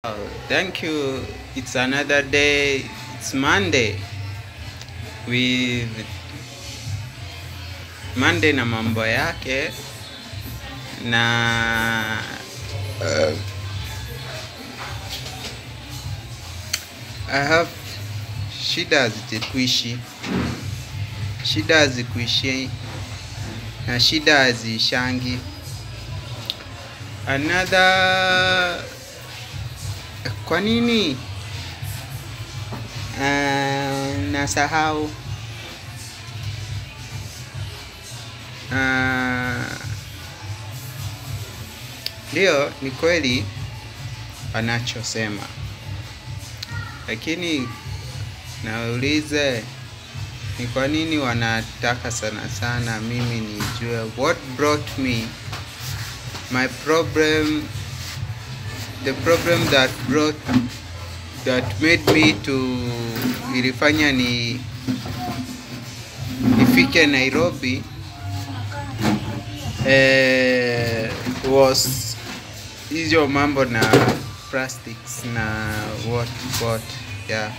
Oh, thank you. It's another day. It's Monday. With Monday na mambo yake na I have shida hazikuishi. Shida hazikuishi na shida hazishangi. Another, kwa nini nasahau ndio ni kweli anachosema, lakini naulize ni kwa nini wanataka sana sana mimi nijue what brought me my problem, the problem that made me to ilifanya nifike Nairobi was hizo mambo na plastics na what yeah.